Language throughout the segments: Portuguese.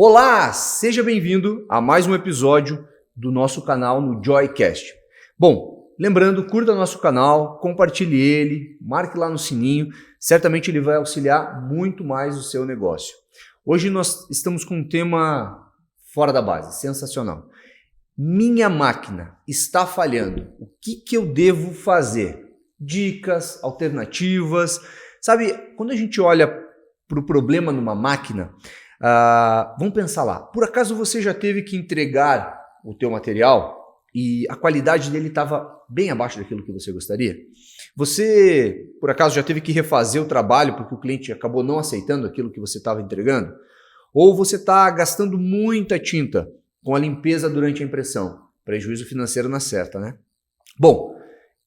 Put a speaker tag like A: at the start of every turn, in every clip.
A: Olá, seja bem-vindo a mais um episódio do nosso canal no Joycast. Bom, lembrando, curta nosso canal, compartilhe ele, marque lá no sininho, certamente ele vai auxiliar muito mais o seu negócio. Hoje nós estamos com um tema fora da base, sensacional. Minha máquina está falhando, o que eu devo fazer? Dicas, alternativas, sabe, quando a gente olha para o problema numa máquina, vamos pensar lá, por acaso você já teve que entregar o teu material e a qualidade dele estava bem abaixo daquilo que você gostaria? Você, por acaso, já teve que refazer o trabalho porque o cliente acabou não aceitando aquilo que você estava entregando? Ou você está gastando muita tinta com a limpeza durante a impressão? Prejuízo financeiro na certa, né? Bom,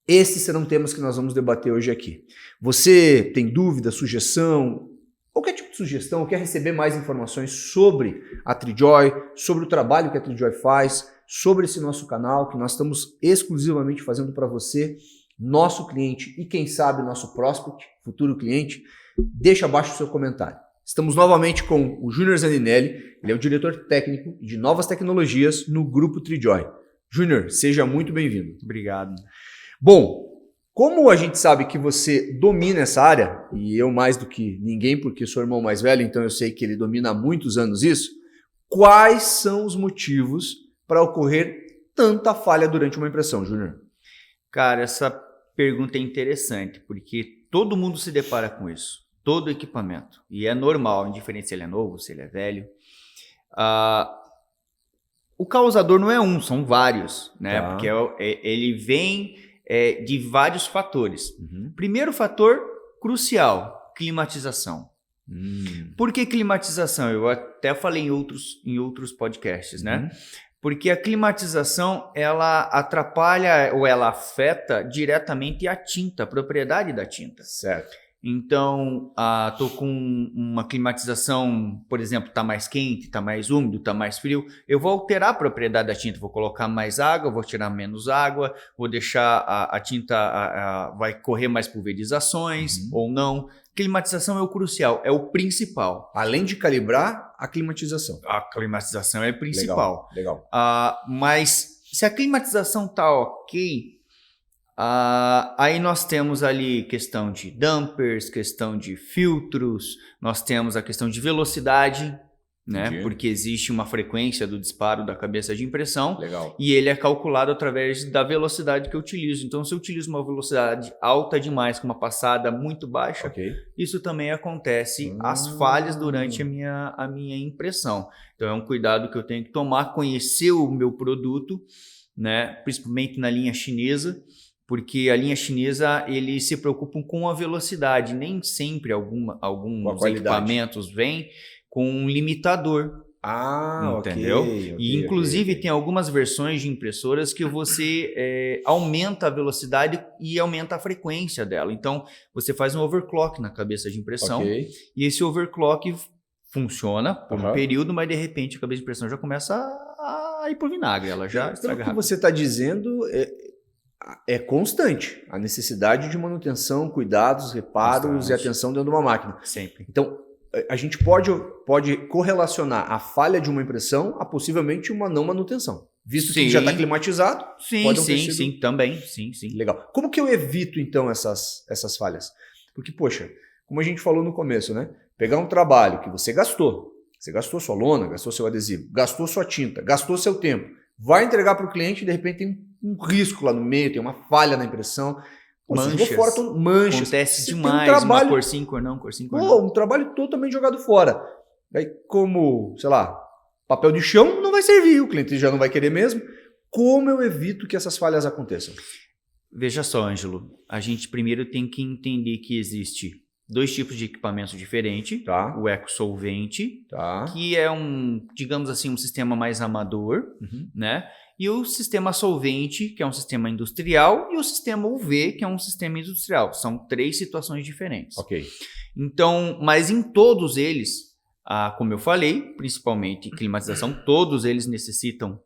A: esses serão temas que nós vamos debater hoje aqui. Você tem dúvida, sugestão, qualquer tipo de sugestão, ou quer receber mais informações sobre a Trijoy, sobre o trabalho que a Trijoy faz, sobre esse nosso canal que nós estamos exclusivamente fazendo para você, nosso cliente e quem sabe nosso prospect, futuro cliente, deixa abaixo o seu comentário. Estamos novamente com o Júnior Zaninelli, ele é o diretor técnico de novas tecnologias no Grupo Trijoy. Júnior, seja muito bem-vindo.
B: Obrigado.
A: Bom, como a gente sabe que você domina essa área, e eu mais do que ninguém, porque sou irmão mais velho, então eu sei que ele domina há muitos anos isso, quais são os motivos para ocorrer tanta falha durante uma impressão, Júnior?
B: Cara, essa pergunta é interessante, porque todo mundo se depara com isso, todo equipamento, e é normal, indiferente se ele é novo, se ele é velho. O causador não é um, são vários, né?
A: Tá.
B: Porque ele vem de vários fatores.
A: Uhum.
B: Primeiro fator crucial, climatização. Por que climatização? Eu até falei em outros podcasts, né? Porque a climatização, ela atrapalha ou ela afeta diretamente a tinta, a propriedade da tinta.
A: Certo.
B: Então, tô com uma climatização, por exemplo, tá mais quente, tá mais úmido, tá mais frio, eu vou alterar a propriedade da tinta, vou colocar mais água, vou tirar menos água, vou deixar a tinta, vai correr mais pulverizações ou não. Climatização é o crucial, é o principal.
A: Além de calibrar, a climatização.
B: A climatização é o principal.
A: Legal.
B: Mas se a climatização tá ok, aí nós temos ali questão de dampers, questão de filtros, nós temos a questão de velocidade, né?
A: Entendi.
B: Porque existe uma frequência do disparo da cabeça de impressão.
A: Legal.
B: E ele é calculado através da velocidade que eu utilizo. Então, se eu utilizo uma velocidade alta demais, com uma passada muito baixa,
A: Ok.
B: isso também acontece as falhas durante a minha impressão. Então, é um cuidado que eu tenho que tomar, conhecer o meu produto, né? Principalmente na linha chinesa, porque a linha chinesa, eles se preocupam com a velocidade. Nem sempre alguns equipamentos vêm com um limitador. Entendeu? E inclusive tem algumas versões de impressoras que você aumenta a velocidade e aumenta a frequência dela. Então, você faz um overclock na cabeça de impressão e esse overclock funciona por um período, mas de repente a cabeça de impressão já começa a ir pro vinagre, ela já estraga rápido.
A: O que você está dizendo é constante a necessidade de manutenção, cuidados, reparos e atenção dentro de uma máquina.
B: Sempre.
A: Então, a gente pode correlacionar a falha de uma impressão a possivelmente uma não manutenção. Visto que já está climatizado, pode ter sido...
B: Sim, também. Sim.
A: Legal. Como que eu evito, então, essas falhas? Porque, poxa, como a gente falou no começo, né? Pegar um trabalho que você gastou sua lona, gastou seu adesivo, gastou sua tinta, gastou seu tempo, vai entregar para o cliente e, de repente, tem um risco lá no meio, tem uma falha na impressão. Manchas.
B: Acontece
A: Você
B: demais,
A: tem um trabalho,
B: uma cor sim, cor não.
A: Um trabalho totalmente jogado fora. Aí, como, sei lá, papel de chão não vai servir, o cliente já não vai querer mesmo. Como eu evito que essas falhas aconteçam?
B: Veja só, Ângelo, a gente primeiro tem que entender que existe dois tipos de equipamentos diferentes.
A: Tá.
B: O ecosolvente,
A: Tá.
B: que é digamos assim, um sistema mais amador, né? E o sistema solvente, que é um sistema industrial, e o sistema UV, que é um sistema industrial. São três situações diferentes.
A: Ok.
B: Então, mas em todos eles, como eu falei, principalmente climatização, todos eles necessitam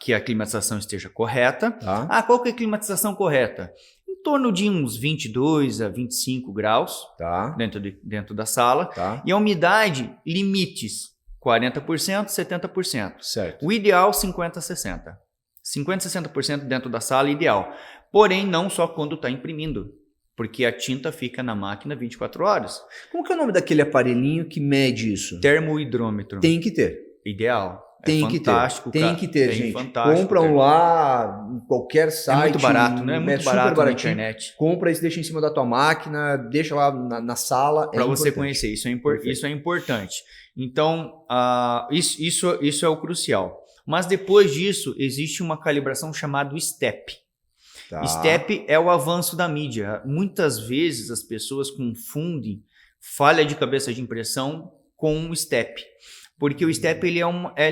B: que a climatização esteja correta.
A: Tá.
B: Qual que é a climatização correta? Em torno de uns 22 a 25 graus
A: Tá.
B: dentro da sala.
A: Tá.
B: E a umidade, limites. 40%, 70%.
A: Certo.
B: O ideal, 50%, 60%. 50%, 60% dentro da sala, ideal. Porém, não só quando está imprimindo, porque a tinta fica na máquina 24 horas.
A: Como que é o nome daquele aparelhinho que mede isso?
B: Termohidrômetro.
A: Tem que ter.
B: Ideal.
A: Tem que ter. Tem que ter, gente. Compram lá em qualquer site.
B: É muito barato, né? É muito barato na internet.
A: Compra isso, deixa em cima da tua máquina, deixa lá na sala.
B: Para você conhecer, isso é importante. Então, isso é o crucial. Mas depois disso, existe uma calibração chamada STEP.
A: Tá.
B: STEP é o avanço da mídia. Muitas vezes as pessoas confundem falha de cabeça de impressão com o STEP. Porque o STEP ele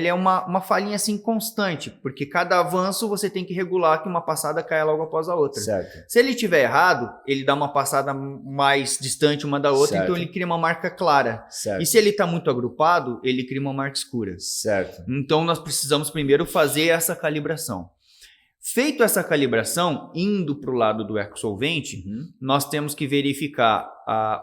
B: é uma falhinha assim constante, porque cada avanço você tem que regular que uma passada caia logo após a outra.
A: Certo.
B: Se ele estiver errado, ele dá uma passada mais distante uma da outra, então ele cria uma marca clara.
A: Certo.
B: E se ele está muito agrupado, ele cria uma marca escura.
A: Certo.
B: Então nós precisamos primeiro fazer essa calibração. Feito essa calibração, indo para o lado do ecosolvente, nós temos que verificar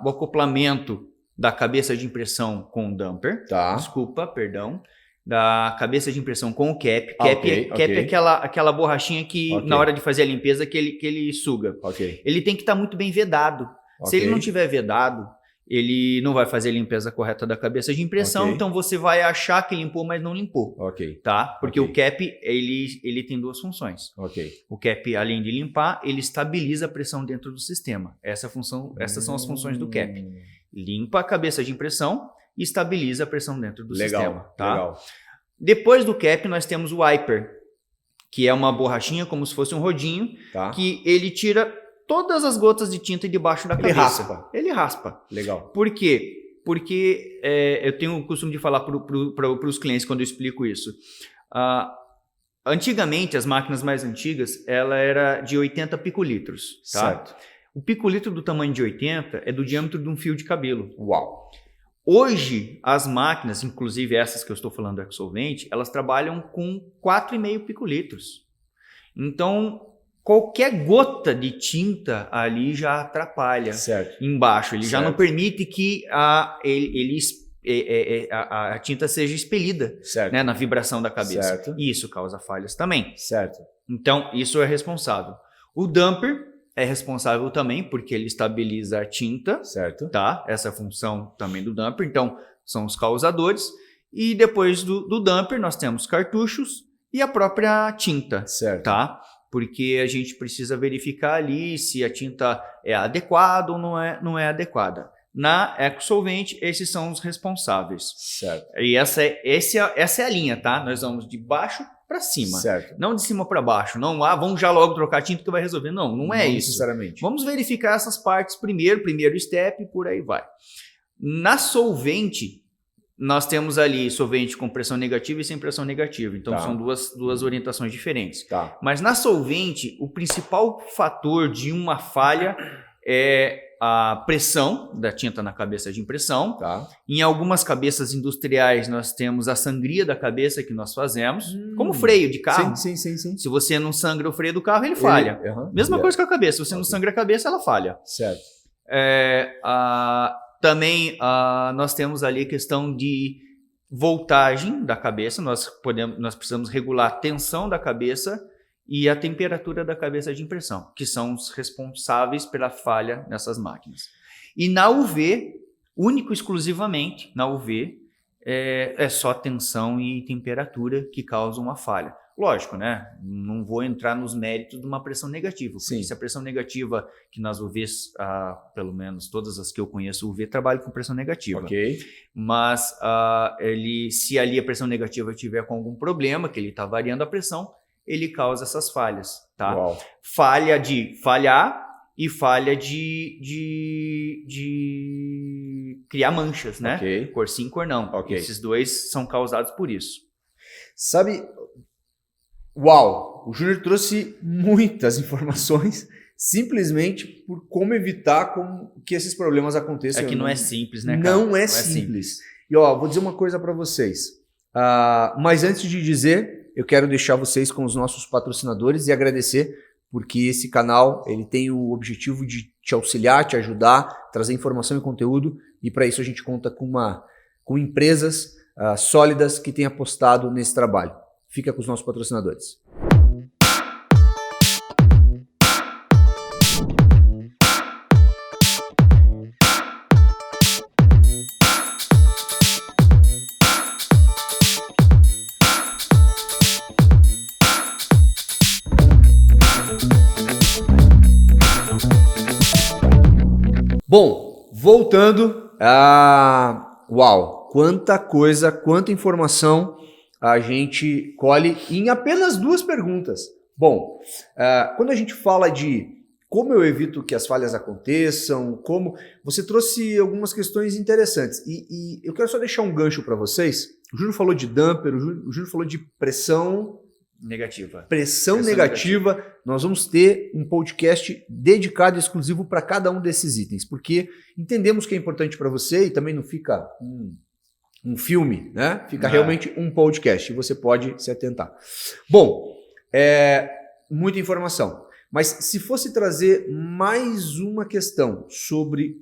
B: o acoplamento da cabeça de impressão com o dumper.
A: Tá.
B: Desculpa, perdão. Da cabeça de impressão com o cap.
A: Ok.
B: Cap é aquela borrachinha que na hora de fazer a limpeza que ele suga.
A: Ok.
B: Ele tem que estar muito bem vedado. Se ele não tiver vedado, ele não vai fazer a limpeza correta da cabeça de impressão, então você vai achar que limpou, mas não limpou.
A: Ok.
B: Tá? Porque o cap, ele tem duas funções.
A: Ok.
B: O cap, além de limpar, ele estabiliza a pressão dentro do sistema. Essas são as funções do cap. Limpa a cabeça de impressão e estabiliza a pressão dentro do sistema. Tá?
A: Legal.
B: Depois do cap, nós temos o wiper, que é uma borrachinha como se fosse um rodinho, que ele tira todas as gotas de tinta debaixo da cabeça. Ele raspa.
A: Legal.
B: Por quê? Porque eu tenho o costume de falar para os clientes quando eu explico isso. Antigamente, as máquinas mais antigas, ela era de 80 picolitros. Tá?
A: Certo.
B: O picolitro do tamanho de 80 é do diâmetro de um fio de cabelo.
A: Uau!
B: Hoje, as máquinas, inclusive essas que eu estou falando do ecosolvente, elas trabalham com 4,5 picolitros. Então, qualquer gota de tinta ali já atrapalha embaixo. Ele já não permite que a tinta seja expelida, né, na vibração da cabeça. E isso causa falhas também. Então, isso é responsável. O dumper é responsável também porque ele estabiliza a tinta, tá? Essa é a função também do dumper. Então, são os causadores. E depois do dumper, nós temos cartuchos e a própria tinta, tá? Porque a gente precisa verificar ali se a tinta é adequada ou não é adequada. Na ecosolvente, esses são os responsáveis. E essa é a linha, tá? Nós vamos de baixo para cima. Não de cima para baixo. Não, vamos já logo trocar tinta que vai resolver. Não é isso.
A: Sinceramente.
B: Vamos verificar essas partes primeiro step e por aí vai. Na solvente, nós temos ali solvente com pressão negativa e sem pressão negativa. Então, são duas orientações diferentes. Mas na solvente, o principal fator de uma falha é a pressão da tinta na cabeça de impressão. Em algumas cabeças industriais, nós temos a sangria da cabeça que nós fazemos, como freio de carro.
A: Sim.
B: Se você não sangra o freio do carro, ele falha. Mesma coisa com a cabeça. Se você não sangra a cabeça, ela falha. Também nós temos ali a questão de voltagem da cabeça. Nós precisamos regular a tensão da cabeça e a temperatura da cabeça de impressão, que são os responsáveis pela falha nessas máquinas. E na UV, único e exclusivamente na UV, é só tensão e temperatura que causam uma falha. Lógico, né? Não vou entrar nos méritos de uma pressão negativa, porque se a pressão negativa, que nas UVs, pelo menos todas as que eu conheço, UV trabalha com pressão negativa. Mas se ali a pressão negativa tiver com algum problema, que ele está variando a pressão, ele causa essas falhas, tá? Falha de falhar e falha de criar manchas, né? Cor sim, cor não. Esses dois são causados por isso.
A: Sabe, o Júnior trouxe muitas informações simplesmente por como evitar que esses problemas aconteçam.
B: É que não é simples, né, cara?
A: Não é simples. E vou dizer uma coisa para vocês. Mas antes de dizer, eu quero deixar vocês com os nossos patrocinadores e agradecer, porque esse canal ele tem o objetivo de te auxiliar, te ajudar, trazer informação e conteúdo, e para isso a gente conta com empresas sólidas que têm apostado nesse trabalho. Fica com os nossos patrocinadores. Bom, voltando a... Uau, quanta coisa, quanta informação a gente colhe em apenas 2 perguntas. Bom, quando a gente fala de como eu evito que as falhas aconteçam, como... Você trouxe algumas questões interessantes e eu quero só deixar um gancho para vocês. O Júnior falou de damper, o Júnior falou de pressão...
B: Negativa.
A: Pressão negativa. Nós vamos ter um podcast dedicado exclusivo para cada um desses itens, porque entendemos que é importante para você e também não fica um filme, né? Fica realmente um podcast e você pode se atentar. Bom, muita informação, mas se fosse trazer mais uma questão sobre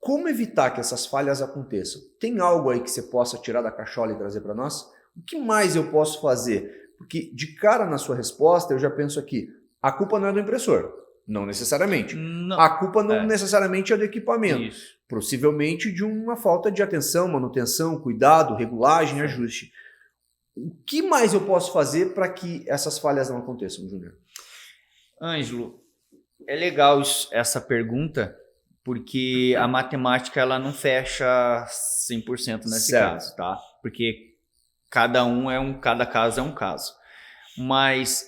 A: como evitar que essas falhas aconteçam, tem algo aí que você possa tirar da cachola e trazer para nós? O que mais eu posso fazer? Porque de cara na sua resposta eu já penso aqui, a culpa não é do impressor, não necessariamente.
B: Não.
A: A culpa não necessariamente é do equipamento.
B: Isso.
A: Possivelmente de uma falta de atenção, manutenção, cuidado, regulagem, ajuste. O que mais eu posso fazer para que essas falhas não aconteçam, Júnior?
B: Ângelo, é legal essa pergunta, porque a matemática ela não fecha 100% nesse caso, tá? Porque cada caso é um caso. Mas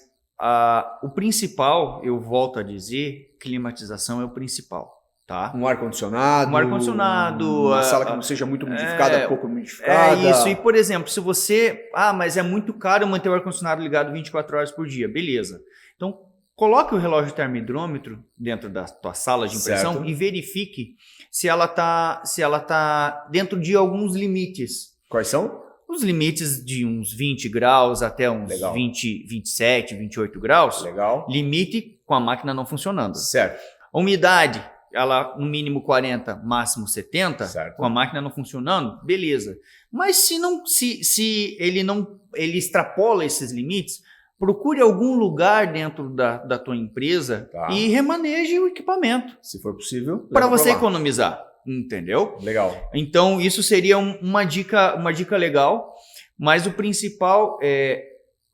B: o principal, eu volto a dizer, climatização é o principal, tá?
A: Um ar-condicionado.
B: Um ar-condicionado.
A: Uma sala que não seja muito umidificada, pouco umidificada.
B: É isso. E, por exemplo, se você... mas é muito caro manter o ar-condicionado ligado 24 horas por dia. Beleza. Então, coloque o relógio termodinâmetro dentro da tua sala de impressão e verifique se ela tá dentro de alguns limites.
A: Quais são?
B: Os limites de uns 20 graus até uns 20, 27, 28 graus.
A: Legal.
B: Limite com a máquina não funcionando.
A: Certo.
B: A umidade, ela no mínimo 40, máximo 70,
A: certo.
B: Com a máquina não funcionando, beleza. Mas se ele extrapola esses limites, procure algum lugar dentro da tua empresa e remaneje o equipamento.
A: Se for possível.
B: Para você economizar. Entendeu?
A: Legal.
B: Então, isso seria uma dica legal, mas o principal é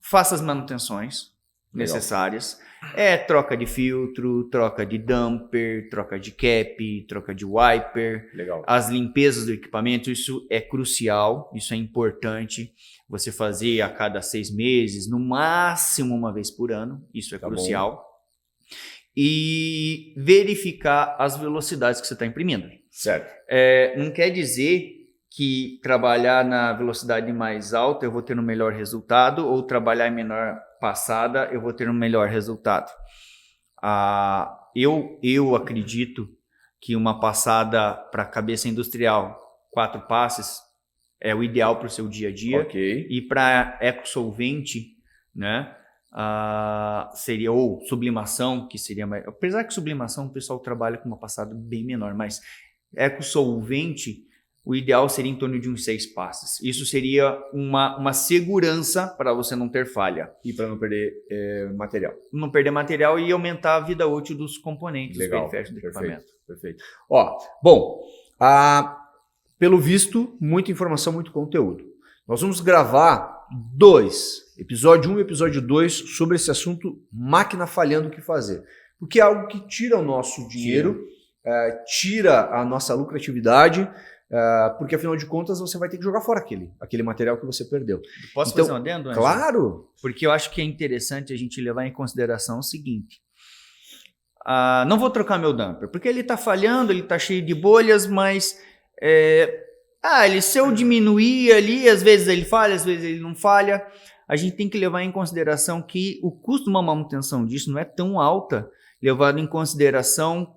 B: faça as manutenções necessárias. Troca de filtro, troca de damper, troca de cap, troca de wiper.
A: Legal.
B: As limpezas do equipamento, isso é crucial, isso é importante. Você fazer a cada 6 meses, no máximo uma vez por ano, isso é crucial. Bom. E verificar as velocidades que você está imprimindo.
A: Certo.
B: Não quer dizer que trabalhar na velocidade mais alta eu vou ter um melhor resultado ou trabalhar em menor passada eu vou ter um melhor resultado. Eu acredito que uma passada para cabeça industrial, 4 passes, é o ideal para o seu dia a dia.
A: Ok.
B: E para ecosolvente, né? Seria, ou sublimação, que seria mais, apesar que sublimação o pessoal trabalha com uma passada bem menor, mas ecosolvente, o ideal seria em torno de uns 6 passes. Isso seria uma segurança para você não ter falha.
A: E para não perder material.
B: Não perder material e aumentar a vida útil dos componentes.
A: Legal,
B: do equipamento.
A: Perfeito. Bom, pelo visto, muita informação, muito conteúdo. Nós vamos gravar 2, episódio 1 e episódio 2, sobre esse assunto, máquina falhando, o que fazer. Porque é algo que tira o nosso dinheiro, tira a nossa lucratividade, porque afinal de contas você vai ter que jogar fora aquele material que você perdeu.
B: Posso fazer um adendo, Ângelo?
A: Claro!
B: Porque eu acho que é interessante a gente levar em consideração o seguinte. Não vou trocar meu damper, porque ele está falhando, ele está cheio de bolhas, mas... se eu diminuir ali, às vezes ele falha, às vezes ele não falha. A gente tem que levar em consideração que o custo de uma manutenção disso não é tão alta, levado em consideração,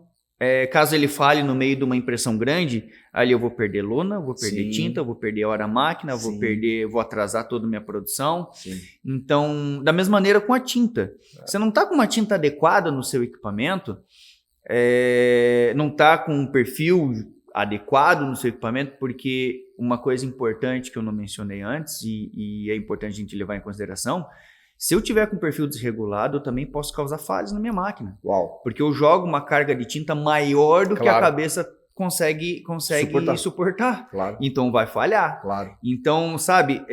B: caso ele falhe no meio de uma impressão grande, ali eu vou perder lona, vou perder tinta, vou perder hora máquina, vou atrasar toda a minha produção. Sim. Então, da mesma maneira com a tinta. Você não está com uma tinta adequada no seu equipamento, não está com um perfil adequado no seu equipamento, porque uma coisa importante que eu não mencionei antes e é importante a gente levar em consideração, se eu tiver com perfil desregulado, eu também posso causar falhas na minha máquina.
A: Uau.
B: Porque eu jogo uma carga de tinta maior do que a cabeça consegue suportar.
A: Claro.
B: Então vai falhar.
A: Claro.
B: Então, sabe,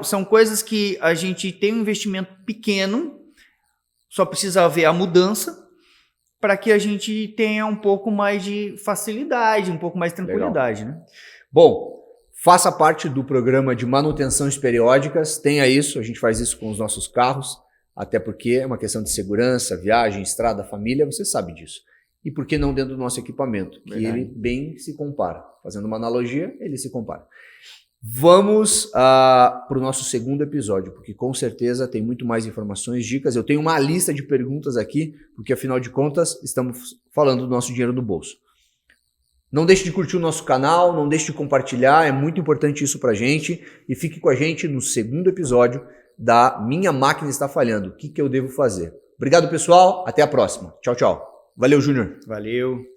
B: são coisas que a gente tem um investimento pequeno, só precisa ver a mudança para que a gente tenha um pouco mais de facilidade, um pouco mais de tranquilidade, né?
A: Bom, faça parte do programa de manutenções periódicas, tenha isso, a gente faz isso com os nossos carros, até porque é uma questão de segurança, viagem, estrada, família, você sabe disso. E por que não dentro do nosso equipamento? Que ele bem se compara. Fazendo uma analogia, ele se compara. Vamos para o nosso segundo episódio, porque com certeza tem muito mais informações, dicas. Eu tenho uma lista de perguntas aqui, porque afinal de contas estamos falando do nosso dinheiro no bolso. Não deixe de curtir o nosso canal, não deixe de compartilhar, é muito importante isso pra gente. E fique com a gente no segundo episódio da Minha Máquina Está Falhando. O que eu devo fazer? Obrigado, pessoal. Até a próxima. Tchau, tchau. Valeu, Júnior.
B: Valeu.